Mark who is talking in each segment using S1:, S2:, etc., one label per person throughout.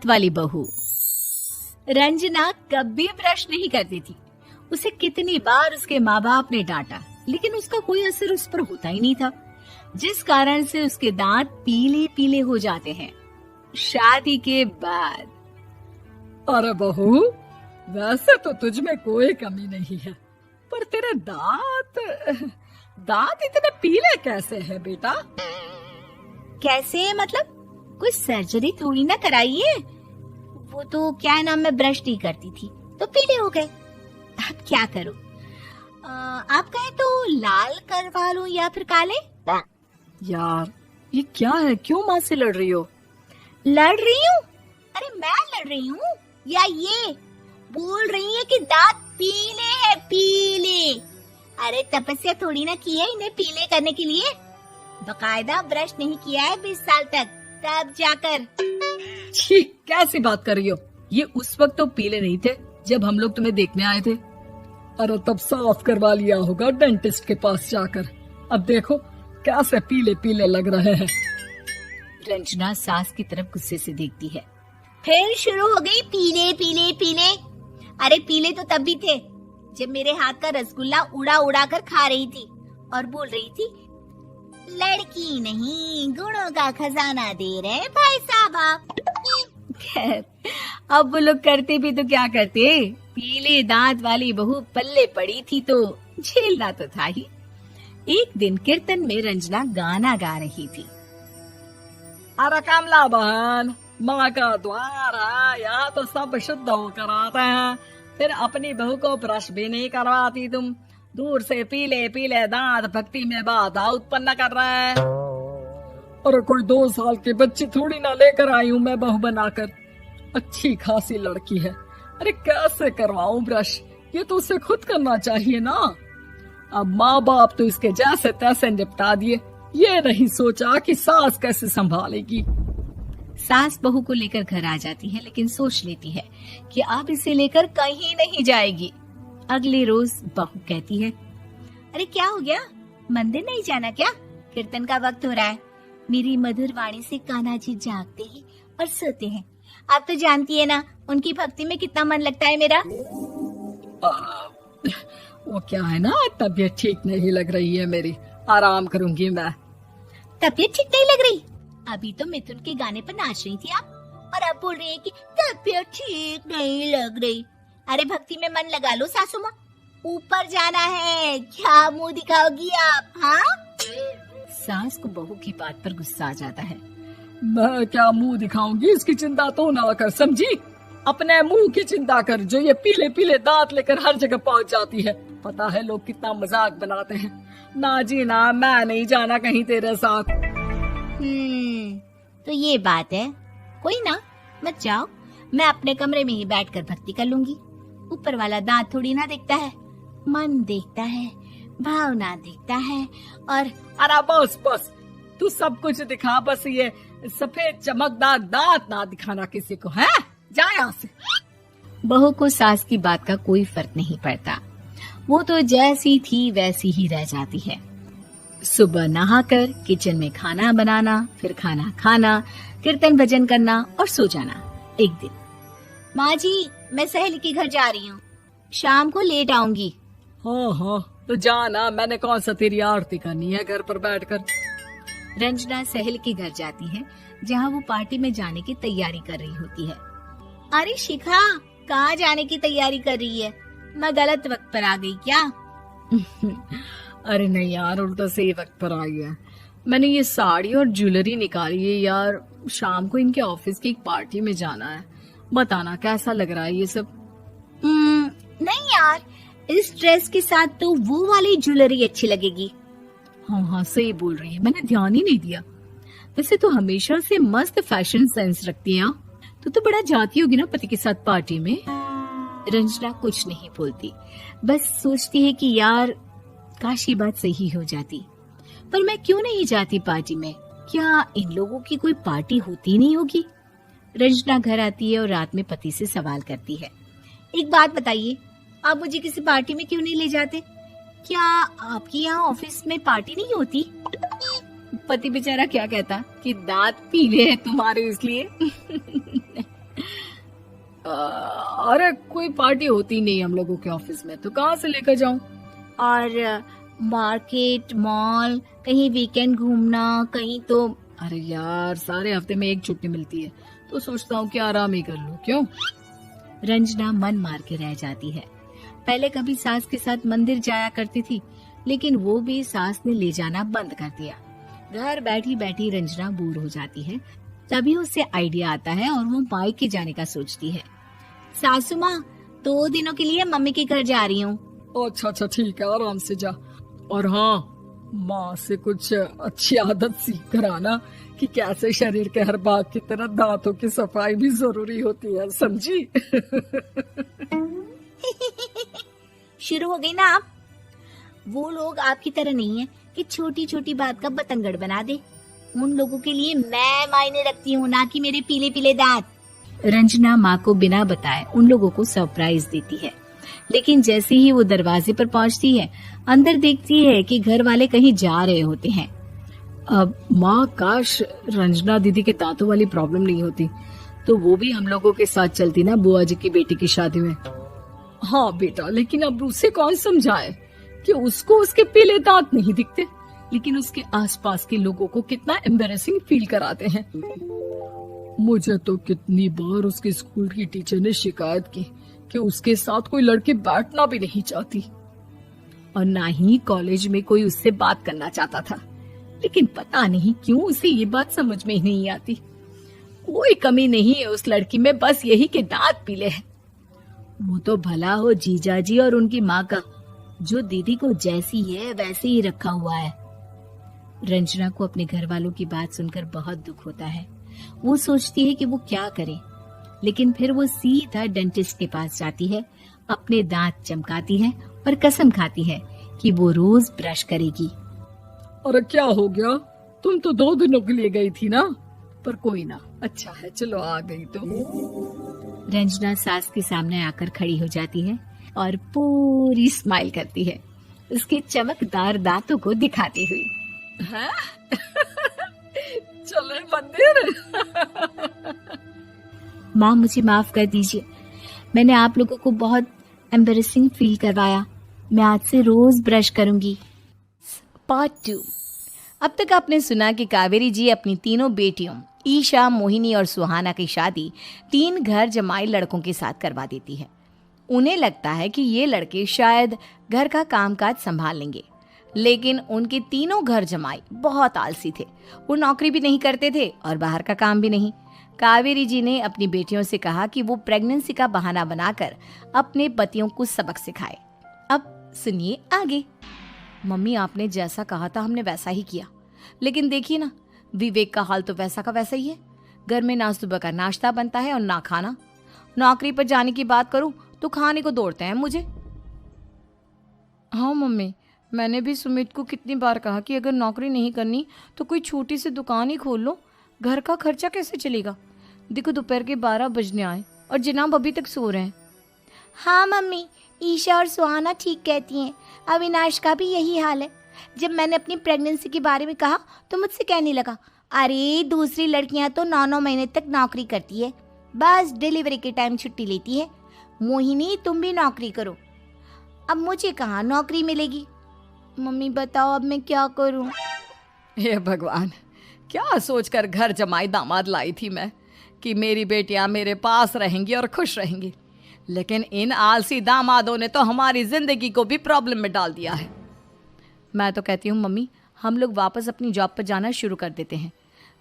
S1: दांत वाली बहू। रंजना कभी ब्रश नहीं करती थी। उसे कितनी बार उसके माँ बाप ने डांटा, लेकिन उसका कोई असर उस पर होता ही नहीं था, जिस कारण से उसके दांत पीले पीले हो जाते हैं। शादी के बाद।
S2: अरे बहू, वैसे तो तुझ में कोई कमी नहीं है, पर तेरे दांत इतने पीले कैसे हैं बेटा?
S1: कैसे मतलब? कोई सर्जरी थोड़ी ना कराई है। वो तो क्या नाम, मैं ब्रश नहीं करती थी तो पीले हो गए। अब क्या करूं? आप कहें तो लाल करवा लूं या फिर काले?
S2: यार ये क्या है, क्यों माँ से लड़ रही हो?
S1: लड़ रही हूँ? अरे मैं लड़ रही हूँ या ये बोल रही है कि दांत पीले हैं, पीले। अरे तपस्या थोड़ी ना की है इन्हें पीले करने के लिए। बकायदा ब्रश नहीं किया है 20 साल तक, तब जाकर।
S2: छी, कैसी बात कर रही हो? ये उस वक्त तो पीले नहीं थे जब हम लोग तुम्हें देखने आए थे। अरे तब साफ करवा लिया होगा डेंटिस्ट के पास जाकर। अब देखो कैसे पीले पीले लग रहे हैं।
S1: रंजना सास की तरफ गुस्से से देखती है। फिर शुरू हो गई पीले पीले पीले। अरे पीले तो तब भी थे जब मेरे हाथ का रसगुल्ला उड़ा उड़ा कर खा रही थी और बोल रही थी, लड़की नहीं गुणों का खजाना दे रहे भाई साहब आप। खैर, अब वो लोग करते भी तो क्या करते, पीले दांत वाली बहू पल्ले पड़ी थी तो झेलना तो था ही। एक दिन कीर्तन में रंजना गाना गा रही थी।
S2: अरे कमला बहन, माँ का द्वार है, यहाँ तो सब शुद्ध होकर आते हैं, फिर अपनी बहू को ब्रश भी नहीं करवाती तुम। दूर से पीले पीले दांत भक्ति में बाधा उत्पन्न कर रहे हैं। अरे कोई 2 साल के बच्ची थोड़ी ना लेकर आई हूँ मैं बहू बनाकर। अच्छी खासी लड़की है, अरे कैसे करवाऊं ब्रश? ये तो उसे खुद करना चाहिए ना। अब माँ बाप तो इसके जैसे तैसे निपटा दिए, ये नहीं सोचा कि सास कैसे संभालेगी।
S1: सास बहू को लेकर घर आ जाती है, लेकिन सोच लेती है कि अब इसे लेकर कहीं नहीं जाएगी। अगले रोज बहू कहती है, अरे क्या हो गया, मंदिर नहीं जाना क्या? कीर्तन का वक्त हो रहा है। मेरी मधुर वाणी से कान्हा जी जागते हैं और सोते हैं। आप तो जानती है ना उनकी भक्ति में कितना मन लगता है मेरा।
S2: वो क्या है ना, तबीयत ठीक नहीं लग रही है मेरी, आराम करूंगी मैं।
S1: तबीयत ठीक नहीं लग रही? अभी तो मिथुन के गाने पर नाच रही थी आप, और अब बोल रही है कि तबीयत ठीक नहीं लग रही। अरे भक्ति में मन लगा लो सासू माँ, ऊपर जाना है, क्या मुंह दिखाओगी आप? हाँ? सास को बहू की बात पर गुस्सा आ जाता है।
S2: मैं क्या मुंह दिखाऊंगी, इसकी चिंता तो ना कर, समझी? अपने मुंह की चिंता कर, जो ये पीले पीले दांत लेकर हर जगह पहुंच जाती है। पता है लोग कितना मजाक बनाते हैं। ना जी ना, मैं नहीं जाना कहीं तेरे साथ।
S1: तो ये बात है। कोई ना, मत जाओ, मैं अपने कमरे में ही बैठकर भक्ति कर लूंगी। ऊपर वाला दांत थोड़ी ना देखता है, मन देखता है, भावना देखता है। और
S2: अरे बस बस, तू सब कुछ दिखा, बस ये सफेद चमकदार दांत ना दिखाना किसी को, है? जा यहाँ से।
S1: बहू को सास की बात का कोई फर्क नहीं पड़ता, वो तो जैसी थी वैसी ही रह जाती है। सुबह नहाकर किचन में खाना बनाना, फिर खाना खाना, कीर्तन भजन करना और सो जाना। एक दिन, माँ जी मैं सहेली के घर जा रही हूँ, शाम को लेट आऊंगी।
S2: हाँ हाँ तो जाना, मैंने कौन सा तेरी आरती करनी है घर पर बैठकर।
S1: रंजना सहेली के घर जाती है, जहाँ वो पार्टी में जाने की तैयारी कर रही होती है। अरे शिखा, कहाँ जाने की तैयारी कर रही है? मैं गलत वक्त पर आ गई क्या?
S2: अरे नहीं यार, उल्टा सही वक्त पर आई है। मैंने ये साड़ी और ज्वेलरी निकाली है यार, शाम को इनके ऑफिस की एक पार्टी में जाना है। बताना कैसा लग रहा है ये सब?
S1: नहीं यार, इस ड्रेस के साथ तो वो वाली ज्वेलरी अच्छी लगेगी।
S2: हाँ हाँ सही बोल रही है, मैंने ध्यान ही नहीं दिया। वैसे तो हमेशा से मस्त फैशन सेंस रखती है। तो बड़ा जाती होगी ना पति के साथ पार्टी में। रंजना कुछ नहीं बोलती, बस सोचती है कि यार काश ये बात सही हो जाती, पर मैं क्यों नहीं जाती पार्टी में? क्या इन लोगों की कोई पार्टी होती नहीं होगी? रंजना घर आती है और रात में पति से सवाल करती है, एक बात बताइए, आप मुझे किसी पार्टी में क्यों नहीं ले जाते? क्या आपके यहाँ ऑफिस में पार्टी नहीं होती? पति बेचारा क्या कहता कि दांत पीले हैं तुम्हारे इसलिए। अरे कोई पार्टी होती नहीं हम लोगों के ऑफिस में, तो कहाँ से लेकर जाऊं?
S1: और मार्केट, मॉल, कहीं वीकेंड घूमना, कहीं तो।
S2: अरे यार, सारे हफ्ते में एक छुट्टी मिलती है, तो सोचता हूँ कि आराम ही कर लूं। क्यों?
S1: रंजना मन मार के रह जाती है। पहले कभी सास के साथ मंदिर जाया करती थी, लेकिन वो भी सास ने ले जाना बंद कर दिया। घर बैठी बैठी रंजना बोर हो जाती है। तभी उसे आइडिया आता है और वो मायके जाने का सोचती है। सासू माँ, 2 दिनों के लिए मम्मी के घर जा रही हूँ।
S2: अच्छा अच्छा, ठीक है, आराम से जा। और हाँ, माँ से कुछ अच्छी आदत सीख कर आना कि कैसे शरीर के हर भाग की तरह दांतों की सफाई भी जरूरी होती है, समझी?
S1: शुरू हो गई ना आप। वो लोग आपकी तरह नहीं है कि छोटी छोटी बात का बतंगड़ बना दे। उन लोगों के लिए मैं मायने रखती हूँ, ना कि मेरे पीले पीले दांत। रंजना माँ को बिना बताए उन लोगों को सरप्राइज देती है, लेकिन जैसे ही वो दरवाजे पर पहुंचती है, अंदर देखती है कि घर वाले कहीं जा रहे होते हैं।
S2: अब माँ, काश रंजना दीदी के दांतों वाली प्रॉब्लम नहीं होती, तो वो भी हम लोगों के साथ चलती ना बुआ जी की बेटी की शादी में। हाँ बेटा, लेकिन अब उसे कौन समझाए कि उसको उसके पीले दांत नहीं दिखते, लेकिन उसके आसपास के लोगों को कितना एम्बैरेसिंग फील कराते हैं। मुझे तो कितनी बार उसके स्कूल की टीचर ने शिकायत की कि उसके साथ कोई लड़की बैठना भी नहीं चाहती, और ना ही कॉलेज में कोई उससे बात करना चाहता था। लेकिन पता नहीं क्यों उसे ये बात समझ में ही नहीं आती। कोई कमी नहीं है उस लड़की में, बस यही कि दांत पीले हैं। वो तो भला हो जीजा जी और उनकी माँ का, जो दीदी को जैसी है वैसे ही रखा हुआ है। रंजना को अपने घर वालों की बात सुनकर बहुत दुख होता है। वो सोचती है कि वो क्या करे, लेकिन फिर वो सीधा डेंटिस्ट के पास जाती है, अपने दांत चमकाती है और कसम खाती है कि वो रोज ब्रश करेगी। अरे क्या हो गया? तुम तो 2 दिनों के लिए गई थी ना। पर कोई ना, अच्छा है, चलो आ गई तो।
S1: रंजना सास के सामने आकर खड़ी हो जाती है और पूरी स्माइल करती है, उसके चमकदार दांतों को दिखाती हुई।
S2: हैं? चले मंदिर।
S1: माँ, मुझे माफ कर दीजिए, मैंने आप लोगों को बहुत एम्बैरेसिंग फील करवाया। मैं आज से रोज ब्रश करूंगी। पार्ट 2। अब तक आपने सुना कि कावेरी जी अपनी तीनों बेटियों ईशा, मोहिनी और सुहाना की शादी 3 घर जमाई लड़कों के साथ करवा देती है। उन्हें लगता है कि ये लड़के शायद घर का कामकाज संभाल लेंगे, लेकिन उनके तीनों घर जमाई बहुत आलसी थे। वो नौकरी भी नहीं करते थे और बाहर का काम भी नहीं। कावेरी जी ने अपनी बेटियों से कहा कि वो प्रेगनेंसी का बहाना बनाकर अपने पतियों को सबक सिखाए। अब सुनिए आगे। मम्मी, आपने जैसा कहा था हमने वैसा ही किया, लेकिन देखिए ना, विवेक का हाल तो वैसा का वैसा ही है। घर में ना सुबह का नाश्ता बनता है और ना खाना। नौकरी पर जाने की बात करूं तो खाने को दौड़ते हैं मुझे। हाँ मम्मी, मैंने भी सुमित को कितनी बार कहा कि अगर नौकरी नहीं करनी तो कोई छोटी सी दुकान ही खोल लो, घर का खर्चा कैसे चलेगा। देखो दोपहर के 12 बजने आए और जनाब अभी तक सो रहे हैं। हाँ मम्मी, ईशा और सुहाना ठीक कहती हैं। अविनाश का भी यही हाल है। जब मैंने अपनी प्रेगनेंसी के बारे में कहा तो मुझसे कहने लगा, अरे दूसरी लड़कियां तो 9-9 महीने तक नौकरी करती है, बस डिलीवरी के टाइम छुट्टी लेती है। मोहिनी, तुम भी नौकरी करो। अब मुझे कहाँ नौकरी मिलेगी। मम्मी बताओ अब मैं क्या करूं।
S2: हे भगवान, क्या सोचकर घर जमाई दामाद लाई थी मैं कि मेरी बेटियां मेरे पास रहेंगी और खुश रहेंगी, लेकिन इन आलसी दामादों ने तो हमारी जिंदगी को भी प्रॉब्लम में डाल दिया है। मैं तो कहती हूँ मम्मी, हम लोग वापस अपनी जॉब पर जाना शुरू कर देते हैं।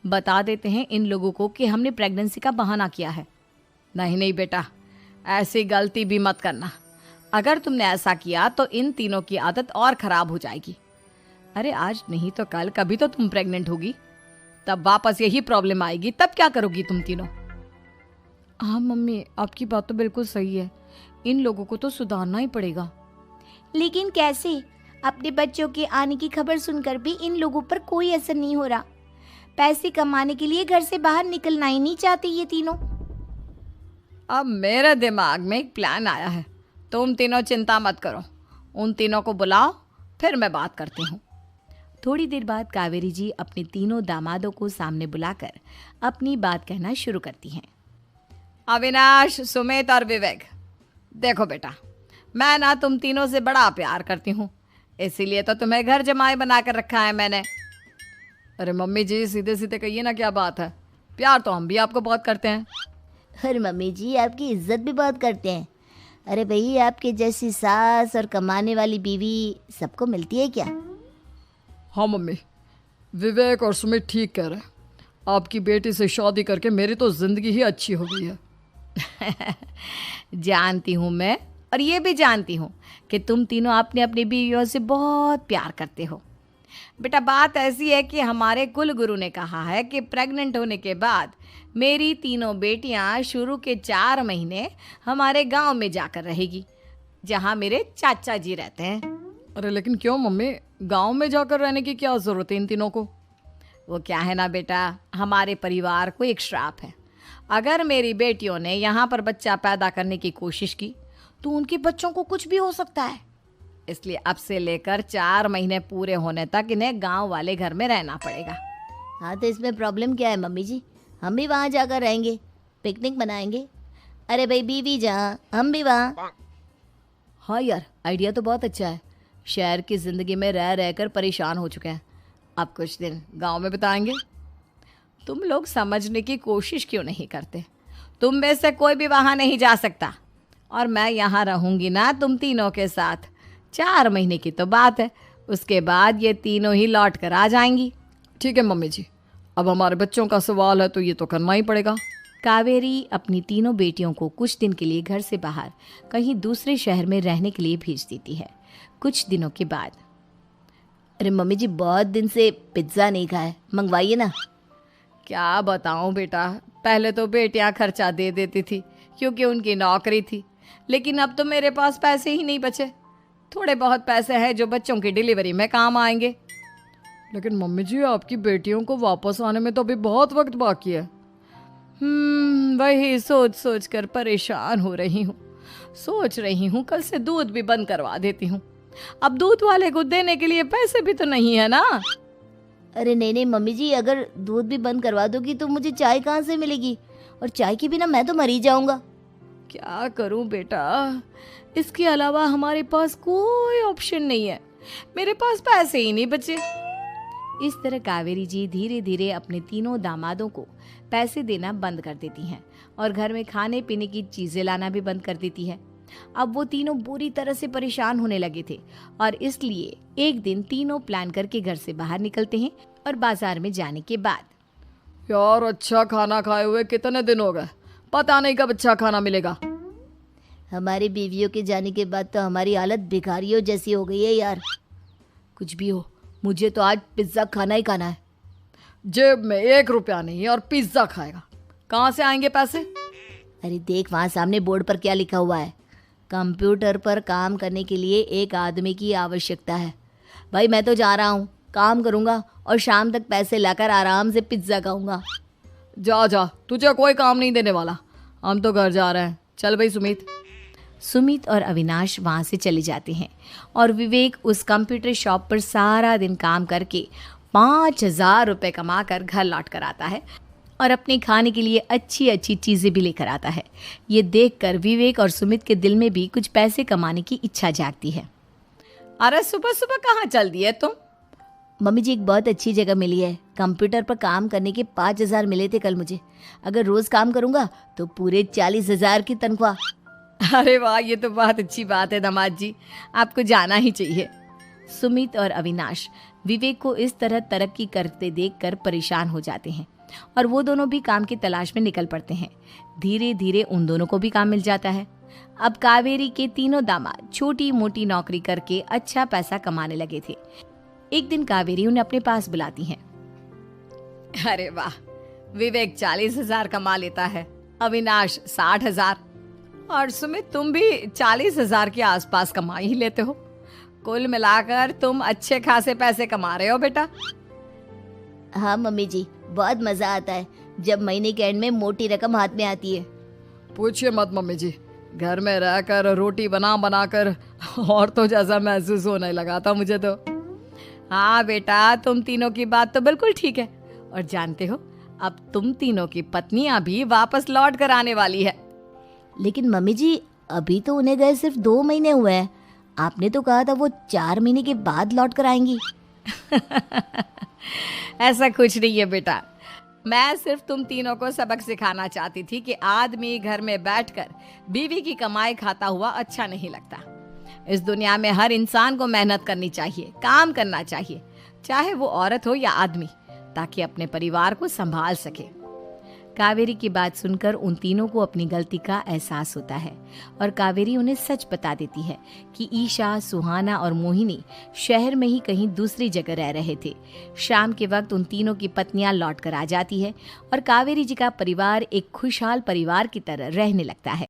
S2: बता देते हैं इन लोगों को कि हमने प्रेगनेंसी का बहाना किया है। नहीं नहीं बेटा, ऐसी गलती भी मत करना। अगर तुमने ऐसा किया तो इन तीनों की आदत और खराब हो जाएगी। अरे आज नहीं तो कल कभी तो तुम प्रेग्नेंट होगी, तब वापस यही प्रॉब्लम आएगी, तब क्या करोगी तुम तीनों। हाँ मम्मी, आपकी बात तो बिल्कुल सही है। इन लोगों को तो सुधारना ही पड़ेगा।
S1: लेकिन कैसे? अपने बच्चों के आने की खबर सुनकर भी इन लोगों पर कोई असर नहीं हो रहा। पैसे कमाने के लिए घर से बाहर निकलना ही नहीं चाहते ये तीनों।
S2: अब मेरे दिमाग में एक प्लान आया है, तुम तीनों चिंता मत करो। उन तीनों को बुलाओ, फिर मैं बात करती हूँ।
S1: थोड़ी देर बाद कावेरी जी अपने तीनों दामादों को सामने बुलाकर अपनी बात कहना शुरू करती हैं।
S2: अविनाश, सुमित और विवेक, देखो बेटा, मैं ना तुम तीनों से बड़ा प्यार करती हूँ, इसीलिए तो तुम्हें घर जमाई बना कर रखा है मैंने। अरे मम्मी जी, सीधे सीधे कहिए ना, क्या बात है? प्यार तो हम भी आपको बहुत करते हैं।
S1: अरे मम्मी जी, आपकी इज्जत भी बहुत करते हैं। अरे भाई, आपके जैसी सास और कमाने वाली बीवी सबको मिलती है क्या?
S2: हाँ मम्मी, विवेक और सुमित ठीक कह रहे हैं। आपकी बेटी से शादी करके मेरी तो जिंदगी ही अच्छी हो गई है। जानती हूँ मैं, और ये भी जानती हूँ कि तुम तीनों अपनी अपनी बीवियों से बहुत प्यार करते हो। बेटा, बात ऐसी है कि हमारे कुल गुरु ने कहा है कि प्रेग्नेंट होने के बाद मेरी तीनों बेटियां शुरू के 4 महीने हमारे गांव में जाकर रहेगी, जहां मेरे चाचा जी रहते हैं। अरे लेकिन क्यों मम्मी, गांव में जाकर रहने की क्या जरूरत है इन तीनों को? वो क्या है ना बेटा, हमारे परिवार को एक श्राप है। अगर मेरी बेटियों ने यहाँ पर बच्चा पैदा करने की कोशिश की तो उनके बच्चों को कुछ भी हो सकता है। इसलिए अब से लेकर 4 महीने पूरे होने तक इन्हें गांव वाले घर में रहना पड़ेगा।
S1: हाँ, तो इसमें प्रॉब्लम क्या है मम्मी जी? हम भी वहाँ जाकर रहेंगे, पिकनिक मनाएंगे। अरे भाई, बीवी जहाँ हम भी वहाँ। हाँ यार, आइडिया तो बहुत अच्छा है। शहर की ज़िंदगी में रह रहकर परेशान हो चुके हैं, अब कुछ दिन गांव में बिताएंगे। तुम लोग समझने की कोशिश क्यों नहीं करते? तुम में से कोई भी वहाँ नहीं जा सकता, और मैं यहाँ रहूँगी ना तुम तीनों के साथ। 4 महीने की तो बात है, उसके बाद ये तीनों ही लौट कर आ जाएंगी। ठीक है मम्मी जी, अब हमारे बच्चों का सवाल है तो ये तो करना ही पड़ेगा। कावेरी अपनी तीनों बेटियों को कुछ दिन के लिए घर से बाहर कहीं दूसरे शहर में रहने के लिए भेज देती है। कुछ दिनों के बाद, अरे मम्मी जी, बहुत दिन से पिज्ज़ा नहीं खाया, मंगवाइए ना। क्या बताऊं बेटा, पहले तो बेटियां खर्चा दे देती थी क्योंकि उनकी नौकरी थी, लेकिन अब तो मेरे पास पैसे ही नहीं बचे। थोड़े बहुत पैसे हैं जो बच्चों की डिलीवरी में काम आएंगे। लेकिन मम्मी जी, आपकी बेटियों को वापस आने में तो अभी बहुत वक्त बाकी है। वही सोच सोच कर परेशान हो रही हूँ। सोच रही हूँ कल से दूध भी बंद करवा देती हूँ। अब दूध वाले को देने के लिए पैसे भी तो नहीं है ना। अरे नहीं नहीं मम्मी जी, अगर दूध भी बंद करवा दोगी तो मुझे चाय कहाँ से मिलेगी? और चाय के बिना मैं तो मर ही जाऊंगा। क्या करूं बेटा, इसके अलावा हमारे पास कोई ऑप्शन नहीं है। मेरे पास पैसे ही नहीं बचे। इस तरह कावेरी जी धीरे धीरे अपने तीनों दामादों को पैसे देना बंद कर देती हैं और घर में खाने पीने की चीजें लाना भी बंद कर देती है। अब वो तीनों बुरी तरह से परेशान होने लगे थे और इसलिए एक दिन तीनों प्लान करके घर से बाहर निकलते हैं और बाजार में जाने के बाद, यार अच्छा खाना खाए हुए कितने दिन हो गए, पता नहीं कब अच्छा खाना मिलेगा। हमारी बीवियों के जाने के बाद तो हमारी हालत भिखारियों जैसी हो गई है यार। कुछ भी हो, मुझे तो आज पिज्ज़ा खाना ही खाना है। जेब में 1 रुपया नहीं है और पिज्ज़ा खाएगा, कहाँ से आएंगे पैसे? अरे देख, वहाँ सामने बोर्ड पर क्या लिखा हुआ है, कंप्यूटर पर काम करने के लिए एक आदमी की आवश्यकता है। भाई मैं तो जा रहा हूँ, काम करूँगा और शाम तक पैसे लाकर आराम से पिज्ज़ा खाऊंगा। जा जा, तुझे कोई काम नहीं देने वाला, हम तो घर जा रहे हैं। चल भाई सुमित। सुमित और अविनाश वहाँ से चले जाते हैं और विवेक उस कंप्यूटर शॉप पर सारा दिन काम करके 5,000 रुपये कमा कर घर लौट कर आता है और अपने खाने के लिए अच्छी अच्छी चीज़ें भी लेकर आता है। ये देखकर विवेक और सुमित के दिल में भी कुछ पैसे कमाने की इच्छा जागती है। अरे सुबह सुबह कहाँ चल दिए तुम? मम्मी जी, एक बहुत अच्छी जगह मिली है, कंप्यूटर पर काम करने के 5,000 मिले थे कल मुझे। अगर रोज़ काम करूँगा तो पूरे 40,000 की तनख्वाह। अरे वाह, ये तो बहुत अच्छी बात है दामाद जी, आपको जाना ही चाहिए। सुमित और अविनाश विवेक को इस तरह तरक्की करते देखकर परेशान हो जाते हैं और वो दोनों भी काम की तलाश में निकल पड़ते हैं। धीरे धीरे उन दोनों को भी काम मिल जाता है। अब कावेरी के तीनों दामाद छोटी मोटी नौकरी करके अच्छा पैसा कमाने लगे थे। एक दिन कावेरी उन्हें अपने पास बुलाती है। अरे वाह, विवेक 40,000 कमा लेता है, अविनाश 60,000 और सुमित तुम भी 40,000 के आसपास कमा ही लेते हो। कुल मिलाकर तुम अच्छे खासे पैसे कमा रहे हो बेटा। हाँ मम्मी जी, बहुत मजा आता है जब महीने के एंड में मोटी रकम हाथ में आती है। पूछिए मत मम्मी जी, घर में रहकर रोटी बना बना कर और तो जैसा महसूस होने लगा था मुझे तो। हाँ बेटा, तुम तीनों की बात तो बिल्कुल ठीक है। और जानते हो,
S2: अब तुम तीनों की पत्नियां भी वापस लौट कर आने वाली है।
S1: लेकिन मम्मी जी, अभी तो उन्हें गए सिर्फ 2 महीने हुए हैं। आपने तो कहा था वो 4 महीने के बाद लौट कर आएंगी।
S2: ऐसा कुछ नहीं है बेटा, मैं सिर्फ तुम तीनों को सबक सिखाना चाहती थी कि आदमी घर में बैठकर बीवी की कमाई खाता हुआ अच्छा नहीं लगता। इस दुनिया में हर इंसान को मेहनत करनी चाहिए, काम करना चाहिए, चाहे वो औरत हो या आदमी, ताकि अपने परिवार को संभाल सके। कावेरी की बात सुनकर उन तीनों को अपनी गलती का एहसास होता है और कावेरी उन्हें सच बता देती है कि ईशा, सुहाना और मोहिनी शहर में ही कहीं दूसरी जगह रह रहे थे। शाम के वक्त उन तीनों की पत्नियां लौट कर आ जाती है और कावेरी जी का परिवार एक खुशहाल परिवार की तरह रहने लगता है।